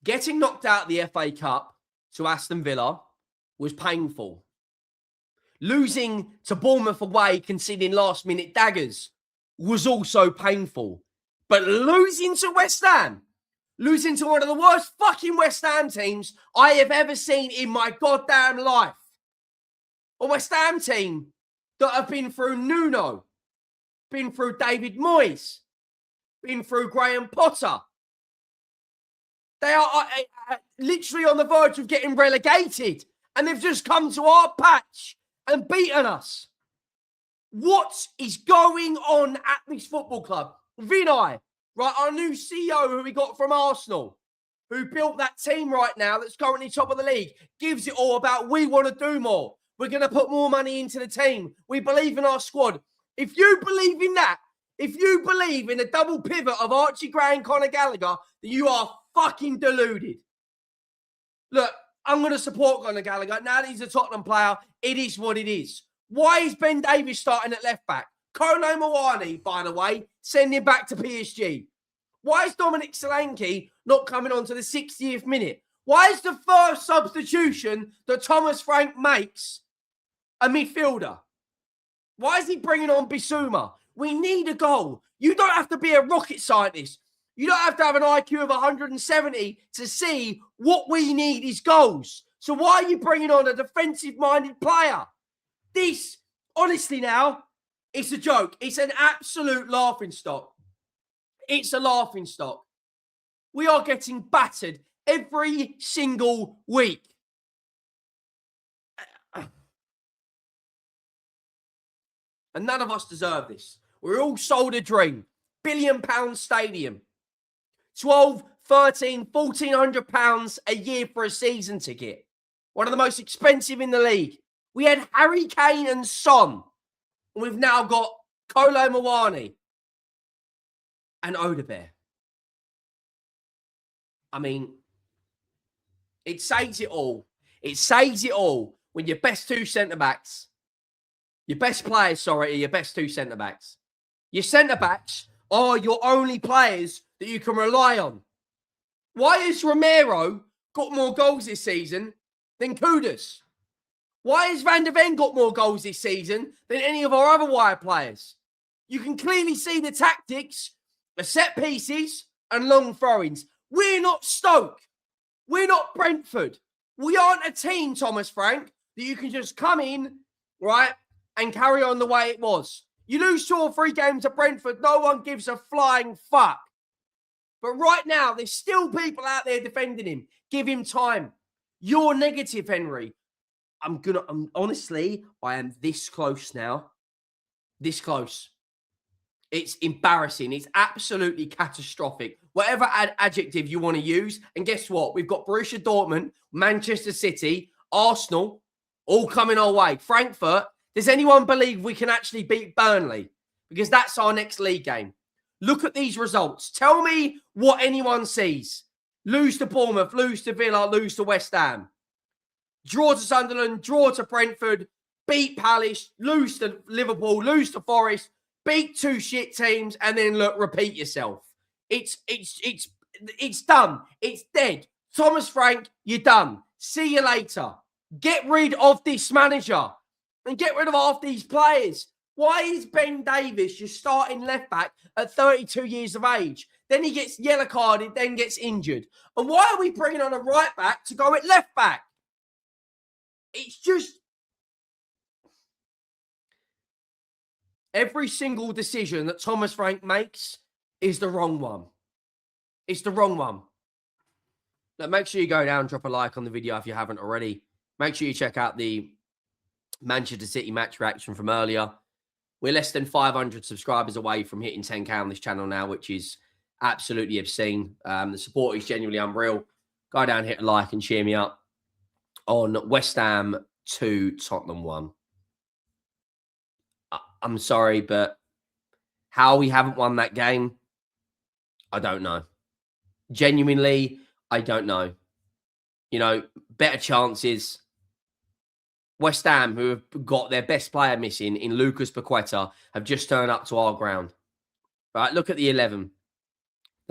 Getting knocked out of the FA Cup to Aston Villa was painful. Losing to Bournemouth away, conceding last-minute daggers, was also painful. But losing to West Ham, losing to one of the worst fucking West Ham teams I have ever seen in my goddamn life. A West Ham team that have been through Nuno, been through David Moyes, been through Graham Potter. They are literally on the verge of getting relegated, and they've just come to our patch and beaten us. What is going on at this football club? Vinay, right, our new CEO who we got from Arsenal, who built that team right now that's currently top of the league, gives it all about we want to do more. We're going to put more money into the team. We believe in our squad. If you believe in that, if you believe in a double pivot of Archie Gray and Conor Gallagher, then you are fucking deluded. Look, I'm going to support Conor Gallagher. Now that he's a Tottenham player, it is what it is. Why is Ben Davies starting at left back? Kolo Muani, by the way, sending back to PSG. Why is Dominic Solanke not coming on to the 60th minute? Why is the first substitution that Thomas Frank makes a midfielder? Why is he bringing on Bissouma? We need a goal. You don't have to be a rocket scientist. You don't have to have an IQ of 170 to see what we need is goals. So why are you bringing on a defensive-minded player? This, honestly now, it's a joke. It's an absolute laughingstock. It's a laughingstock. We are getting battered every single week. And none of us deserve this. We're all sold a dream. £1 billion stadium. 12, 13, £1,400 a year for a season ticket. One of the most expensive in the league. We had Harry Kane and Son. And we've now got Kolo Muani and Odebear. I mean, it says it all. It says it all when your best two centre-backs, your best players, are your best two centre-backs. Your centre-backs are your only players that you can rely on. Why has Romero got more goals this season than Kudus? Why has Van der Ven got more goals this season than any of our other wide players? You can clearly see the tactics, the set pieces and long throw-ins. We're not Stoke. We're not Brentford. We aren't a team, Thomas Frank, that you can just come in, right, and carry on the way it was. You lose 2 or 3 games at Brentford, no one gives a flying fuck. But right now, there's still people out there defending him. Give him time. You're negative, Henry. Honestly, I am this close now. This close. It's embarrassing. It's absolutely catastrophic. Whatever adjective you want to use. And guess what? We've got Borussia Dortmund, Manchester City, Arsenal, all coming our way. Frankfurt. Does anyone believe we can actually beat Burnley? Because that's our next league game. Look at these results. Tell me what anyone sees. Lose to Bournemouth, lose to Villa, lose to West Ham. Draw to Sunderland, draw to Brentford, beat Palace, lose to Liverpool, lose to Forest, beat 2 shit teams, and then look, repeat yourself. It's done. It's dead. Thomas Frank, you're done. See you later. Get rid of this manager and get rid of half these players. Why is Ben Davies your starting left back at 32 years of age? Then he gets yellow carded, then gets injured. And why are we bringing on a right back to go at left back? It's just every single decision that Thomas Frank makes is the wrong one. It's the wrong one. Now, make sure you go down, drop a like on the video if you haven't already. Make sure you check out the Manchester City match reaction from earlier. We're less than 500 subscribers away from hitting 10K on this channel now, which is absolutely obscene. The support is genuinely unreal. Go down, hit a like and cheer me up on West Ham 2, Tottenham 1. I'm sorry, but how we haven't won that game, I don't know. Genuinely, I don't know. You know, better chances. West Ham, who have got their best player missing in Lucas Paqueta, have just turned up to our ground. Right, look at the 11.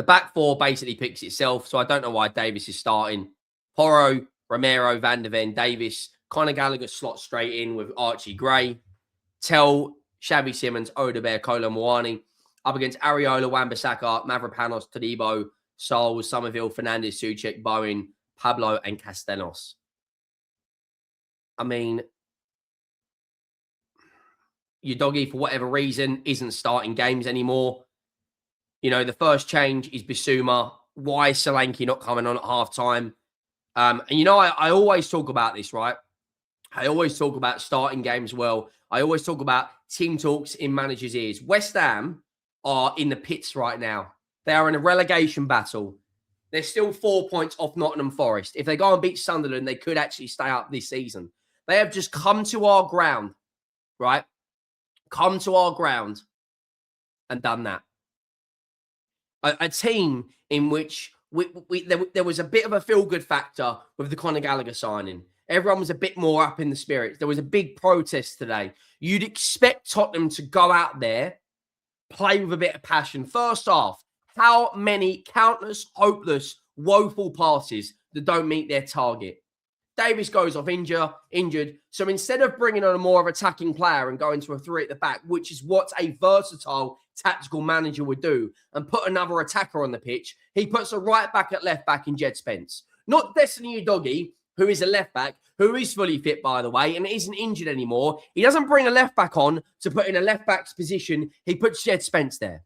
The back four basically picks itself, so I don't know why Davis is starting. Porro, Romero, Van der Ven, Davis, Conor Gallagher slots straight in with Archie Gray. Tell, Xavi Simons, Odebear, Kolo Muani up against Areola, Wan-Bissaka, Mavropanos, Todibo, Sauls, Summerville, Fernandez, Souček, Bowen, Pablo, and Castellanos. I mean, your doggy, for whatever reason, isn't starting games anymore. You know, the first change is Bissouma. Why is Solanke not coming on at halftime? And, you know, I always talk about this, right? I always talk about starting games well. I always talk about team talks in managers' ears. West Ham are in the pits right now. They are in a relegation battle. They're still 4 points off Nottingham Forest. If they go and beat Sunderland, they could actually stay up this season. They have just come to our ground, right? Come to our ground and done that. A team in which there was a bit of a feel-good factor with the Conor Gallagher signing. Everyone was a bit more up in the spirits. There was a big protest today. You'd expect Tottenham to go out there, play with a bit of passion. First half, how many countless, hopeless, woeful passes that don't meet their target? Davis goes off injured. So instead of bringing on a more of attacking player and going to a three at the back, which is what a versatile tactical manager would do, and put another attacker on the pitch, he puts a right back at left back in Jed Spence. Not Destiny Udogie, who is a left back, who is fully fit, by the way, and isn't injured anymore. He doesn't bring a left back on to put in a left back's position. He puts Jed Spence there.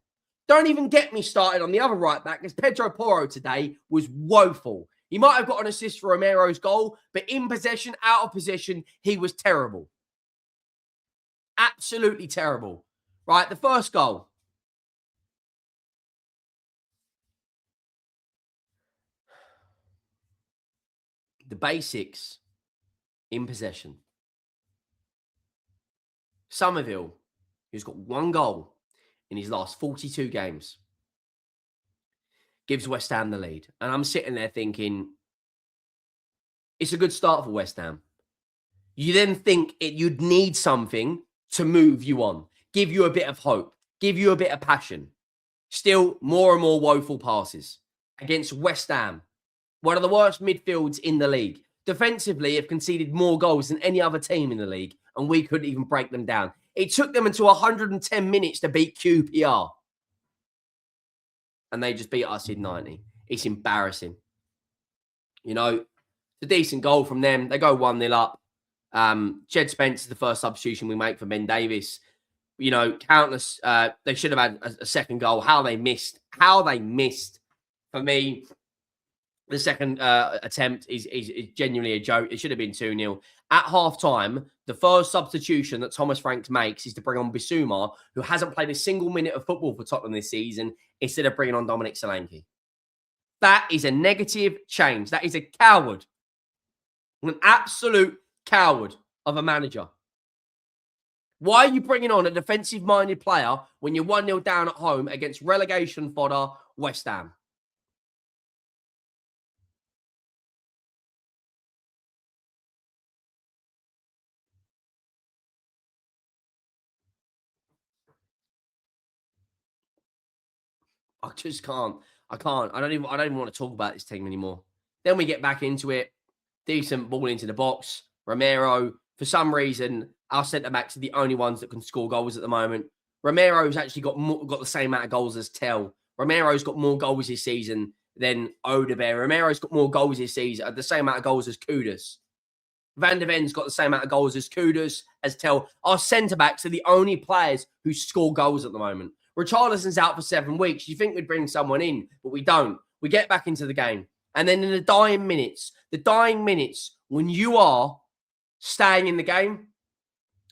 Don't even get me started on the other right back, because Pedro Porro today was woeful. He might have got an assist for Romero's goal, but in possession, out of position, he was terrible. Absolutely terrible. Right, the first goal. The basics in possession. Summerville, who's got one goal in his last 42 games, gives West Ham the lead. And I'm sitting there thinking, it's a good start for West Ham. You then think you'd need something to move you on, give you a bit of hope, give you a bit of passion. Still, more and more woeful passes against West Ham, one of the worst midfields in the league. Defensively, have conceded more goals than any other team in the league, and we couldn't even break them down. It took them until 110 minutes to beat QPR. And they just beat us in 90. It's embarrassing. You know, it's a decent goal from them. They go 1-0 up. Jed Spence is the first substitution we make for Ben Davis. You know, countless. They should have had a second goal. How they missed. For me, the second attempt is genuinely a joke. It should have been 2-0. At half-time, the first substitution that Thomas Franks makes is to bring on Bissouma, who hasn't played a single minute of football for Tottenham this season, instead of bringing on Dominic Solanke. That is a negative change. That is a coward. An absolute coward of a manager. Why are you bringing on a defensive-minded player when you're 1-0 down at home against relegation fodder West Ham? I just can't. I can't. I don't even want to talk about this team anymore. Then we get back into it. Decent ball into the box. Romero, for some reason, our centre-backs are the only ones that can score goals at the moment. Romero's actually got the same amount of goals as Tell. Romero's got more goals this season than Odebear. Romero's got more goals this season, the same amount of goals as Kudus. Van der Ven's got the same amount of goals as Kudus, as Tell. Our centre-backs are the only players who score goals at the moment. Richarlison's out for 7 weeks. You think we'd bring someone in, but we don't. We get back into the game. And then in the dying minutes, when you are staying in the game,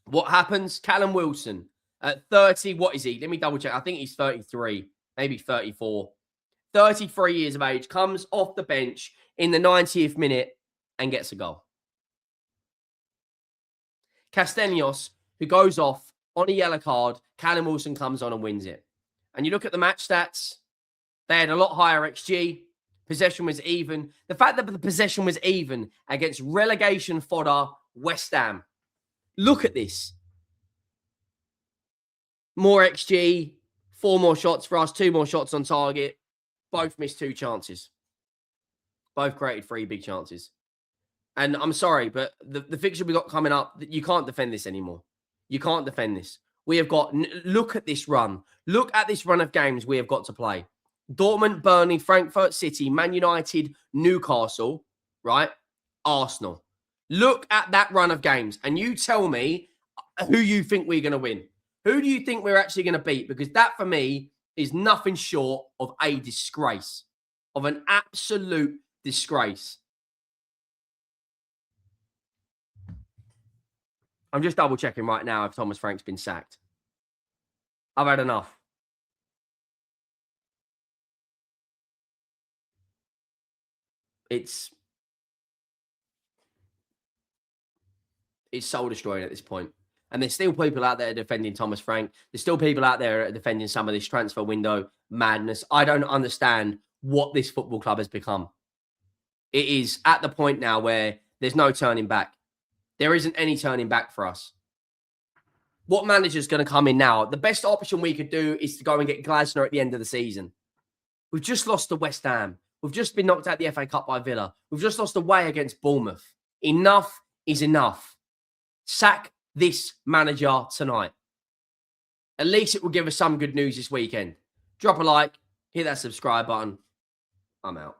what happens? Callum Wilson at 30, what is he? Let me double check. I think he's 33, maybe 34. 33 years of age, comes off the bench in the 90th minute and gets a goal. Castellanos, who goes off on a yellow card, Callum Wilson comes on and wins it. And you look at the match stats, they had a lot higher XG. Possession was even. The fact that the possession was even against relegation fodder West Ham. Look at this. More XG, 4 more shots for us, 2 more shots on target. both missed 2 chances. Both created 3 big chances. And I'm sorry, but the fixture we got coming up, you can't defend this anymore. You can't defend this. We have got, look at this run. Look at this run of games we have got to play. Dortmund, Burnley, Frankfurt City, Man United, Newcastle, right? Arsenal. Look at that run of games and you tell me who you think we're going to win. Who do you think we're actually going to beat? Because that, for me, is nothing short of a disgrace. Of an absolute disgrace. I'm just double checking right now if Thomas Frank's been sacked. I've had enough. It's soul destroying at this point. And there's still people out there defending Thomas Frank. There's still people out there defending some of this transfer window madness. I don't understand what this football club has become. It is at the point now where there's no turning back. There isn't any turning back for us. What manager's going to come in now? The best option we could do is to go and get Glasner at the end of the season. We've just lost to West Ham. We've just been knocked out the FA Cup by Villa. We've just lost away against Bournemouth. Enough is enough. Sack this manager tonight. At least it will give us some good news this weekend. Drop a like, hit that subscribe button. I'm out.